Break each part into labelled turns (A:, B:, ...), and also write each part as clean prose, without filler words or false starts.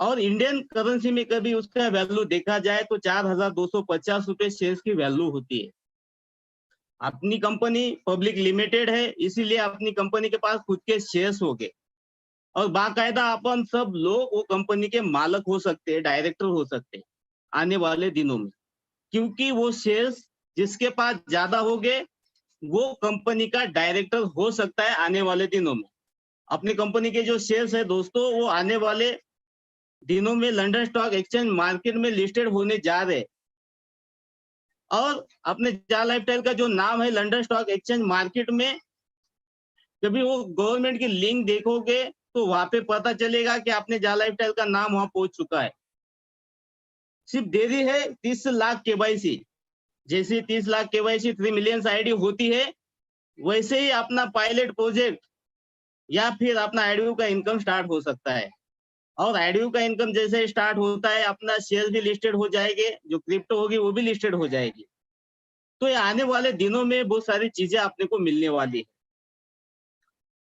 A: और Indian currency में कभी उसका वैल्यू देखा जाए तो 4,250 रुपए शेयर्स की वैल्यू होती है। अपनी कंपनी पब्लिक लिमिटेड है, इसीलिए अपनी कंपनी के पास खुद के शेयर्स हो गए और बाकायदा अपन सब लोग वो कंपनी के मालक हो सकते हैं, डायरेक्टर हो सकते हैं आने वाले दिनों में, क्योंकि वो शेयर्स जिसके पास ज्यादा हो गए वो कंपनी का डायरेक्टर हो सकता है आने वाले दिनों में। अपनी कंपनी के जो शेयर्स है दोस्तों, वो आने वाले दिनों में लंदन स्टॉक एक्सचेंज मार्केट में लिस्टेड होने जा रहे हैं। और अपने जा लाइफस्टाइल का जो नाम है लंदन स्टॉक एक्सचेंज मार्केट में, कभी वो गवर्नमेंट की लिंक देखोगे तो वहां पे पता चलेगा कि आपने जा लाइफस्टाइल का नाम वहां पहुंच चुका है। सिर्फ देरी है 30 लाख केवाईसी। जैसे 30 लाख केवाईसी 3 मिलियन आईडी होती है, वैसे ही अपना पायलट प्रोजेक्ट या फिर अपना आईडीयू का इनकम स्टार्ट हो सकता है। और आईडीयू का इनकम जैसे स्टार्ट होता है, अपना शेयर भी लिस्टेड हो जाएंगे, जो क्रिप्टो होगी वो भी लिस्टेड हो जाएगी। तो ये आने वाले दिनों में बहुत सारी चीजें अपने को मिलने वाली है।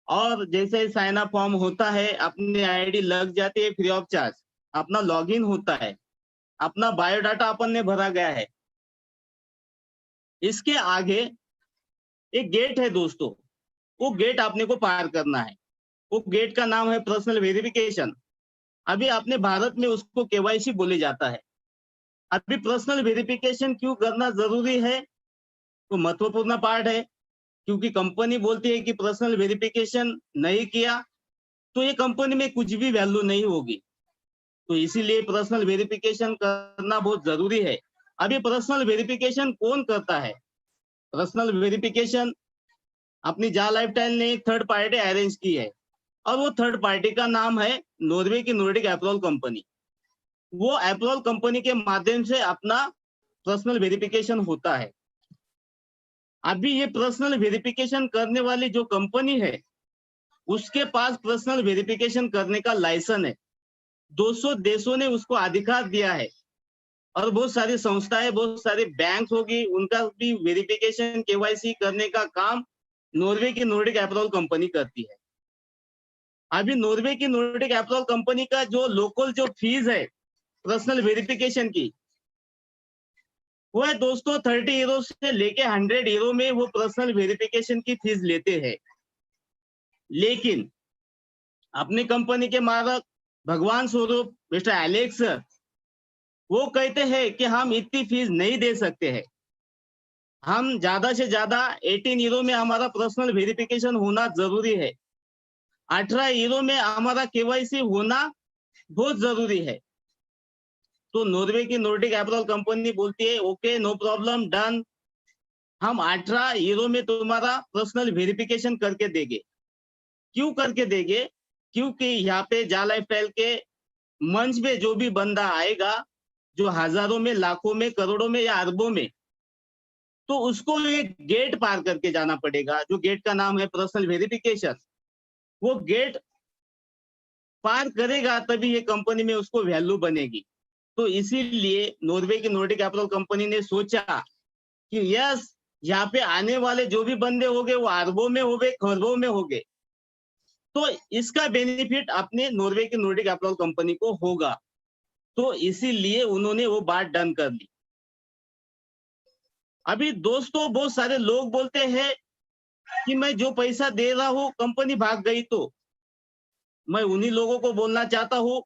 A: और जैसे साइन अप फॉर्म होता है, अपनी आईडी लग जाती है फ्री ऑफ चार्ज, अपना लॉगिन होता है, अपना बायोडाटा अपन ने भरा गया है। इसके आगे एक गेट है दोस्तों, वो गेट आपने को पार करना है। वो गेट का नाम है पर्सनल वेरिफिकेशन। अभी अपने भारत में उसको केवाईसी बोले जाता है। अभी पर्सनल वेरिफिकेशन क्यों करना जरूरी है, तो महत्वपूर्ण पार्ट है, क्योंकि कंपनी बोलती है कि पर्सनल वेरिफिकेशन नहीं किया तो ये कंपनी में कुछ भी वैल्यू नहीं होगी। तो इसीलिए पर्सनल वेरिफिकेशन करना बहुत जरूरी है। अभी पर्सनल वेरिफिकेशन कौन करता है? पर्सनल वेरिफिकेशन अपनी जा लाइफस्टाइल ने एक थर्ड पार्टी अरेंज की है और वो थर्ड पार्टी का नाम है नॉर्वे की नॉर्डिक अप्रूवल कंपनी। वो अप्रूवल कंपनी के माध्यम से अपना पर्सनल वेरिफिकेशन होता है। अभी ये पर्सनल वेरिफिकेशन करने वाली जो कंपनी है, उसके पास पर्सनल वेरिफिकेशन करने का लाइसेंस है। 200 देशों ने उसको अधिकार दिया है और बहुत सारी संस्थाएं, बहुत सारी बैंक होगी, उनका भी वेरिफिकेशन केवाईसी करने का काम नॉर्वे की नॉर्डिक अप्रूवल कंपनी करती है। अभी नॉर्वे की नॉर्डिक अप्रूवल कंपनी का जो लोकल जो फीस है पर्सनल वेरिफिकेशन की, वो है दोस्तों 30 यूरो से लेके 100 यूरो में वो पर्सनल वेरिफिकेशन की फीस लेते हैं। लेकिन अपनी कंपनी के मालिक भगवान स्वरूप मिस्टर एलेक्स, वो कहते हैं कि हम इतनी फीस नहीं दे सकते हैं। हम ज्यादा से ज्यादा 18 यूरो में हमारा पर्सनल वेरिफिकेशन होना जरूरी है। 18 यूरो में हमारा केवाईसी होना बहुत जरूरी है। तो नॉर्वे की नॉर्डिक अप्रूवल कंपनी बोलती है ओके, नो प्रॉब्लम, डन, हम 18 यूरो में तुम्हारा पर्सनल वेरिफिकेशन करके देंगे। क्यों करके देंगे? क्योंकि यहाँ पे जा लाइफस्टाइल के मंच पे जो भी बंदा आएगा, जो हजारों में, लाखों में, करोड़ों में या अरबों में, तो उसको एक गेट पार करके जाना पड़ेगा, जो गेट का नाम है पर्सनल वेरिफिकेशन। वो गेट पार करेगा तभी ये कंपनी में उसको वैल्यू बनेगी। तो इसीलिए नॉर्वे की नॉर्डिक अप्रूवल कंपनी ने सोचा कि यस, यहाँ पे आने वाले जो भी बंदे होंगे वो अरबों में होंगे, खरबों में होंगे, तो इसका बेनिफिट अपने नॉर्वे की नॉर्डिक अप्रूवल कंपनी को होगा। तो इसीलिए उन्होंने वो बात डन कर ली। अभी दोस्तों बहुत सारे लोग बोलते हैं कि मैं जो पैसा दे रहा हूँ कंपनी भाग गई, तो मैं उन्हीं लोगों को बोलना चाहता हूँ,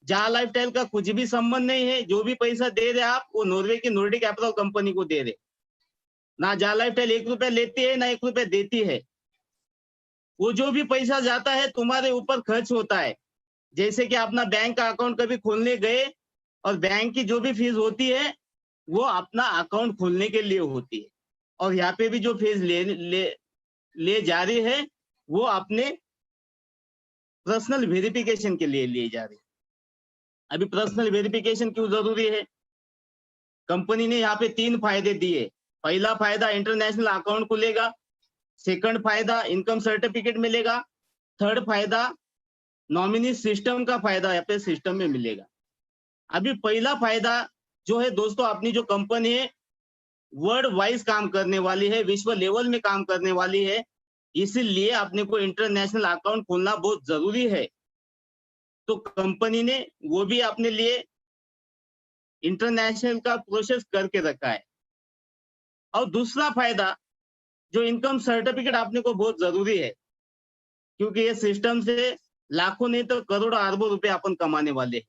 A: जा लाइफस्टाइल का कुछ भी संबंध नहीं है। जो भी पैसा दे रहे आप, वो नॉर्वे की नॉर्डिक अप्रूवल कंपनी को दे रहे। ना जा लाइफस्टाइल 1 रुपया लेती है, ना 1 रुपया देती है। वो जो भी पैसा जाता है तुम्हारे ऊपर खर्च होता है। जैसे कि अपना बैंक का अकाउंट कभी खोलने गए और बैंक की जो भी फीस होती है वो अपना अकाउंट खोलने के लिए होती है, और यहाँ पे भी जो फीस ले जा रही है वो अपने पर्सनल वेरिफिकेशन के लिए ले जा रही है। अभी पर्सनल वेरिफिकेशन क्यों जरूरी है? कंपनी ने यहाँ पे 3 फायदे दिए। पहला फायदा इंटरनेशनल अकाउंट खुलेगा, सेकंड फायदा इनकम सर्टिफिकेट मिलेगा, थर्ड फायदा नॉमिनी सिस्टम का फायदा यहाँ पे सिस्टम में मिलेगा। अभी पहला फायदा जो है दोस्तों, अपनी जो कंपनी है वर्ल्ड वाइज काम करने वाली है, विश्व लेवल में काम करने वाली है, इसीलिए अपने को इंटरनेशनल अकाउंट खोलना बहुत जरूरी है। तो कंपनी ने वो भी अपने लिए इंटरनेशनल का प्रोसेस करके रखा है। और दूसरा फायदा, जो इनकम सर्टिफिकेट आपने को बहुत जरूरी है, क्योंकि ये सिस्टम से लाखों नहीं तो करोड़ों अरबों रुपए अपन कमाने वाले हैं।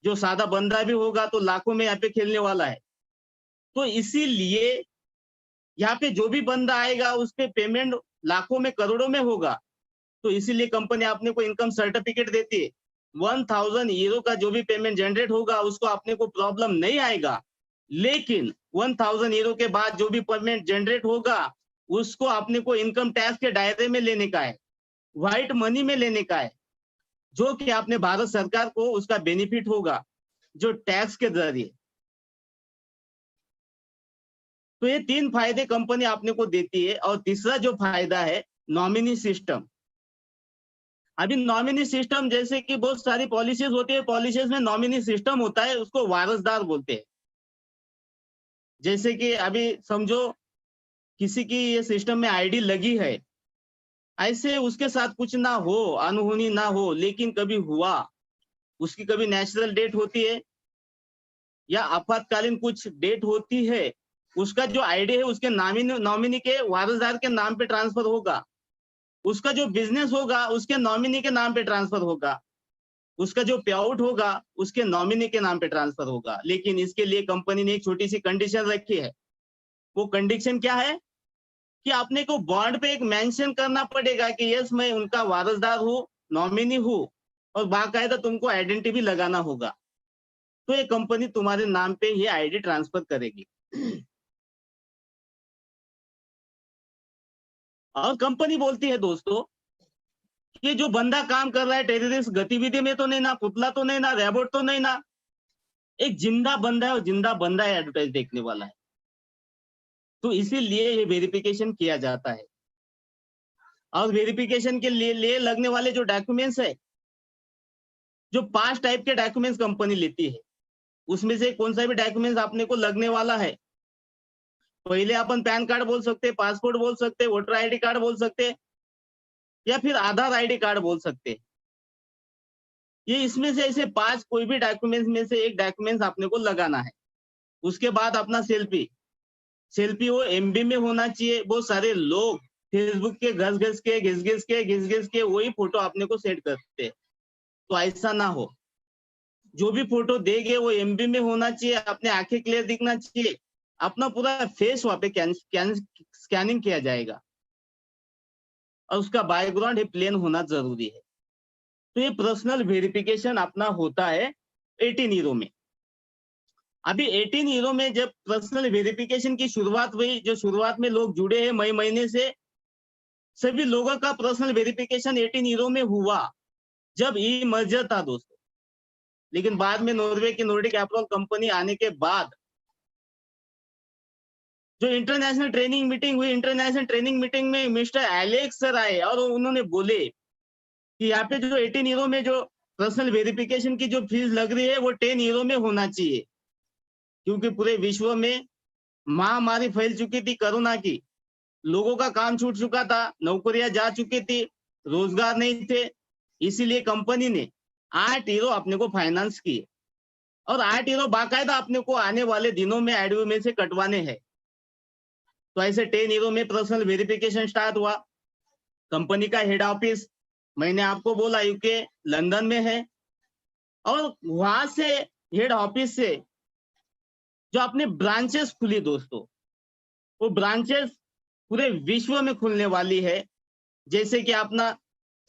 A: जो सादा बंदा भी होगा तो लाखों में यहाँ पे खेलने वाला है। तो इसीलिए यहाँ पे जो भी बंदा आएगा उसके पेमेंट लाखों में करोड़ों में होगा। तो इसीलिए कंपनी आपने को इनकम सर्टिफिकेट देती है। 1000 यूरो का जो भी पेमेंट जनरेट होगा उसको आपने को प्रॉब्लम नहीं आएगा। लेकिन 1000 यूरो के बाद जो भी पेमेंट जनरेट होगा उसको आपने को इनकम टैक्स के दायरे में लेने का है, व्हाइट मनी में लेने का है, जो कि आपने भारत सरकार को उसका बेनिफिट होगा जो टैक्स के जरिए। तो ये 3 फायदे कंपनी आपने को देती है। और तीसरा जो फायदा है, नॉमिनी सिस्टम। अभी नॉमिनी सिस्टम जैसे कि बहुत सारी पॉलिसीज होती है, पॉलिसीज में नॉमिनी सिस्टम होता है, उसको वारसदार बोलते हैं। जैसे कि अभी समझो किसी की ये सिस्टम में आईडी लगी है, ऐसे उसके साथ कुछ ना हो, अनहोनी ना हो, लेकिन कभी हुआ, उसकी कभी नेचुरल डेथ होती है या आपातकालीन कुछ डेट होती है, उसका जो आईडी है उसके नॉमिनी के वारसदार के नाम पे ट्रांसफर होगा। उसका जो बिजनेस होगा उसके नॉमिनी के नाम पे ट्रांसफर होगा। उसका जो पे आउट होगा उसके नॉमिनी के नाम पे ट्रांसफर होगा। लेकिन इसके लिए कंपनी ने एक छोटी सी कंडीशन रखी है। वो कंडीशन क्या है कि आपने को बॉन्ड पे एक मेंशन करना पड़ेगा कि यस मैं उनका वारसदार हूँ, नॉमिनी हूँ, और बाकायदा तुमको आइडेंटिटी भी लगाना होगा। तो ये कंपनी तुम्हारे नाम पे ये आईडी ट्रांसफर करेगी। और कंपनी बोलती है दोस्तों कि जो बंदा काम कर रहा है टेररिस्ट गतिविधि में तो नहीं ना, पुतला तो नहीं ना, रोबोट तो नहीं ना, एक जिंदा बंदा है और जिंदा बंदा है एडवर्टाइज देखने वाला है। तो इसीलिए ये वेरिफिकेशन किया जाता है। और वेरिफिकेशन के लिए लगने वाले जो डॉक्यूमेंट्स है, जो 5 टाइप के डॉक्यूमेंट्स कंपनी लेती है, उसमें से कौन सा भी डॉक्यूमेंट्स आपने को लगने वाला है। पहले अपन पैन कार्ड बोल सकते, पासपोर्ट बोल सकते, वोटर आईडी कार्ड बोल सकते, या फिर आधार आईडी कार्ड बोल सकते। ये इसमें से ऐसे 5 कोई भी डॉक्यूमेंट्स में से एक डॉक्यूमेंट्स आपने को लगाना है। उसके बाद अपना सेल्फी, सेल्फी वो एमबी में होना चाहिए। बहुत सारे लोग फेसबुक के घिस के वही फोटो आपने को सेंड करते हैं। तो ऐसा ना हो, जो भी फोटो देंगे वो एमबी में होना चाहिए, अपने आंखें क्लियर दिखना चाहिए, अपना पूरा फेस वहां पे स्कैनिंग किया जाएगा, और उसका बैकग्राउंड प्लेन होना जरूरी है। तो ये पर्सनल वेरिफिकेशन अपना होता है 18 यूरो में। अभी 18 यूरो में जब पर्सनल वेरिफिकेशन की शुरुआत हुई, जो शुरुआत में लोग जुड़े हैं मई महीने से, सभी लोगों का पर्सनल वेरिफिकेशन 18 यूरो में हुआ जब ई मर्जर था दोस्तों। लेकिन बाद में नॉर्वे की नॉर्डिक एप्रोल कंपनी आने के बाद जो इंटरनेशनल ट्रेनिंग मीटिंग हुई, इंटरनेशनल ट्रेनिंग मीटिंग में मिस्टर एलेक्स सर आए और उन्होंने बोले कि यहाँ पे जो 18 यूरो में जो पर्सनल वेरिफिकेशन की जो फीस लग रही है वो 10 यूरो में होना चाहिए, क्योंकि पूरे विश्व में महामारी फैल चुकी थी कोरोना की, लोगों का काम छूट चुका था, नौकरियां जा चुकी थी, रोजगार नहीं थे। इसीलिए कंपनी ने 8 यूरो अपने को फाइनेंस किए, और 8 यूरो बाकायदा अपने को आने वाले दिनों में एडयू में से कटवाने हैं। तो ऐसे 10 यूरो में पर्सनल वेरिफिकेशन स्टार्ट हुआ। कंपनी का हेड ऑफिस मैंने आपको बोला यूके लंदन में है, और वहां से हेड ऑफिस से जो अपने ब्रांचेस खुली दोस्तों, वो ब्रांचेस पूरे विश्व में खुलने वाली है। जैसे कि अपना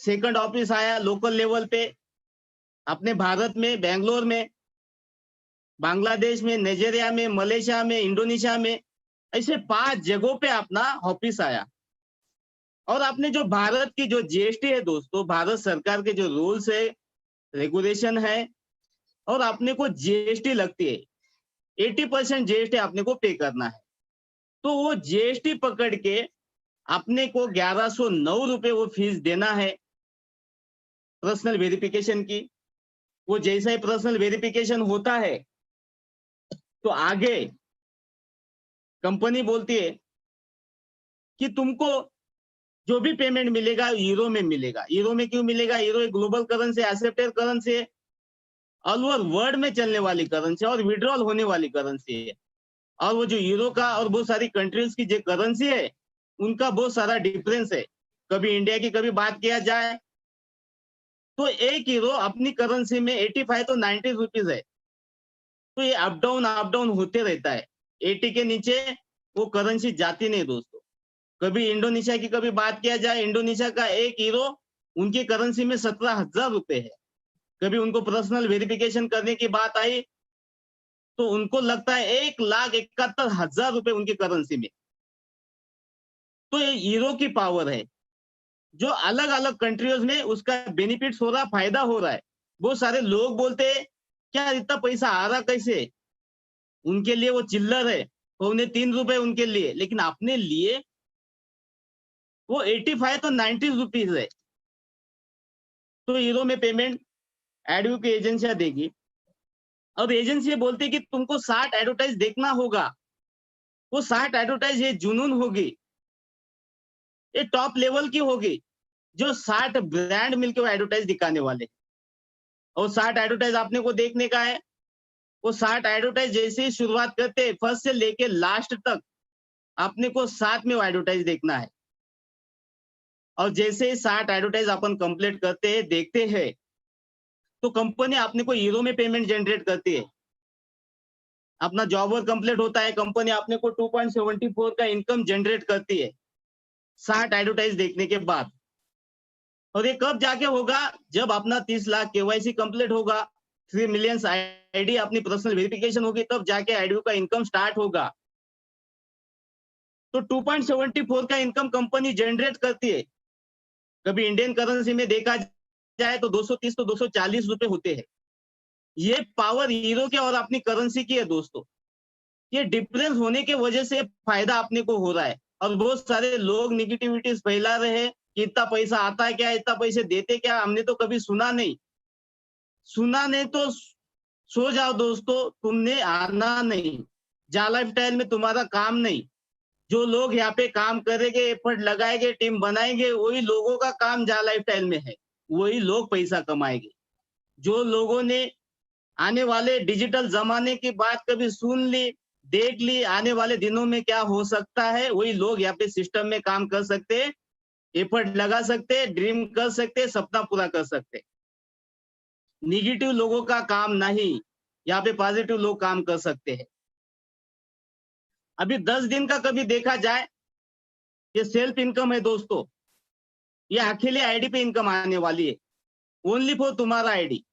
A: सेकंड ऑफिस आया लोकल लेवल पे अपने भारत में, बेंगलोर में, बांग्लादेश में, नाइजीरिया में, मलेशिया में, इंडोनेशिया में, ऐसे 5 जगहों पे अपना ऑफिस आया। और आपने जो भारत की जो जीएसटी है दोस्तों, भारत सरकार के जो रूल्स है, रेगुलेशन है, और अपने को जीएसटी लगती है, 80% जीएसटी आपने को पे करना है। तो वो जीएसटी पकड़ के अपने को 1109 रुपए वो फीस देना है पर्सनल वेरिफिकेशन की। वो जैसा ही पर्सनल वेरिफिकेशन होता है तो आगे कंपनी बोलती है कि तुमको जो भी पेमेंट मिलेगा यूरो में मिलेगा। यूरो में क्यों मिलेगा? यूरो एक ग्लोबल करेंसी, एक्सेप्टेड करेंसी है, ऑल ओवर वर्ल्ड में चलने वाली करेंसी है और विड्रॉल होने वाली करेंसी है। और वो जो यूरो का और बहुत सारी कंट्रीज की जो करेंसी है, उनका बहुत सारा डिफरेंस है। कभी इंडिया की कभी बात किया जाए तो 1 यूरो अपनी करेंसी में 85 तो 90 रुपीज है। तो ये अप डाउन होते रहता है। 80 के नीचे वो करेंसी जाती नहीं दोस्तों। कभी इंडोनेशिया की कभी बात किया जाए, इंडोनेशिया का 1 यूरो उनकी करेंसी में 17,000 रुपए है। कभी उनको पर्सनल वेरिफिकेशन करने की बात आई तो उनको लगता है 1,71,000 रुपए उनकी करेंसी में। तो ये यूरो की पावर है, जो अलग-अलग कंट्रीज में उसका बेनिफिट्स हो रहा, फायदा हो रहा है। बहुत सारे लोग बोलते हैं, क्या इतना पैसा आ रहा कैसे? उनके लिए वो चिल्लर है, पौने 3 रुपए उनके लिए, लेकिन अपने लिए वो 85 तो 90 रुपीज है। तो यूरो में पेमेंट एडवो की एजेंसियां देगी और एजेंसी बोलती है कि तुमको 60 एडवर्टाइज देखना होगा। वो 60 एडवर्टाइज ये जुनून होगी, ये टॉप लेवल की होगी, जो 60 ब्रांड मिलकर वो एडवर्टाइज दिखाने वाले। और 60 एडवर्टाइज आपने को देखने का है। वो 60 एडवर्टाइज जैसे ही शुरुआत करते हैं, फर्स्ट से लेके लास्ट तक आपने को साथ में वो एडवर्टाइज देखना है। और जैसे ही 60 एडवर्टाइज अपन कंप्लीट करते हैं, देखते हैं, तो कंपनी आपने को यूरो में पेमेंट जनरेट करती है। अपना जॉब वर्क कंप्लीट होता है, कंपनी आपने को 2.74 का इनकम जनरेट करती है 60 एडवर्टाइज देखने के बाद। और ये कब जाके होगा? जब अपना 30 लाख केवाईसी कंप्लीट होगा, 3 मिलियंस आईडी अपनी पर्सनल वेरिफिकेशन होगी, तब जाके आईडी का इनकम स्टार्ट होगा। तो 2.74 का इनकम कंपनी जनरेट करती है। कभी इंडियन करेंसी में देखा जाए तो 230 तो 240 रुपए होते हैं। ये पावर हीरो के और अपनी करेंसी की है दोस्तों। ये डिफरेंस होने के वजह से फायदा अपने को हो रहा है। और बहुत सारे लोग निगेटिविटीज फैला रहे हैं कि इतना पैसा आता है क्या, इतना पैसे देते क्या, हमने तो कभी सुना नहीं। सुना नहीं तो सो जाओ दोस्तों, तुमने आना नहीं। जा लाइफस्टाइल में तुम्हारा काम नहीं। जो लोग यहाँ पे काम करेंगे, एफर्ट लगाएंगे, टीम बनाएंगे, वही लोगों का काम जा लाइफस्टाइल में है। वही लोग पैसा कमाएंगे। जो लोगों ने आने वाले डिजिटल जमाने की बात कभी सुन ली, देख ली, आने वाले दिनों में क्या हो सकता है, वही लोग यहाँ पे सिस्टम में काम कर सकते हैं, एफर्ट लगा सकते हैं, ड्रीम कर सकते हैं, सपना पूरा कर सकते हैं। निगेटिव लोगों का काम नहीं, यहाँ पे पॉजिटिव लोग काम कर सकते हैं। अभी 10 दिन का कभी देखा जाए, ये सेल्फ इनकम है दोस्तों। ये अकेले आईडी पे इनकम आने वाली है, ओनली फॉर तुम्हारा आईडी।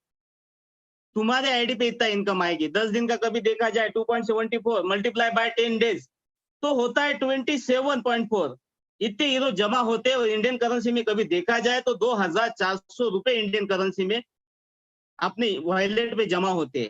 A: तुम्हारे आईडी पे इतना इनकम आएगी। 10 दिन का कभी देखा जाए 2.74 मल्टीप्लाई बाय 10 डेज तो होता है 27.4। इतने हीरो जमा होते हैं और इंडियन करेंसी में कभी देखा जाए तो 2,400 रुपए इंडियन करेंसी में अपनी वॉलेट पे जमा होते हैं।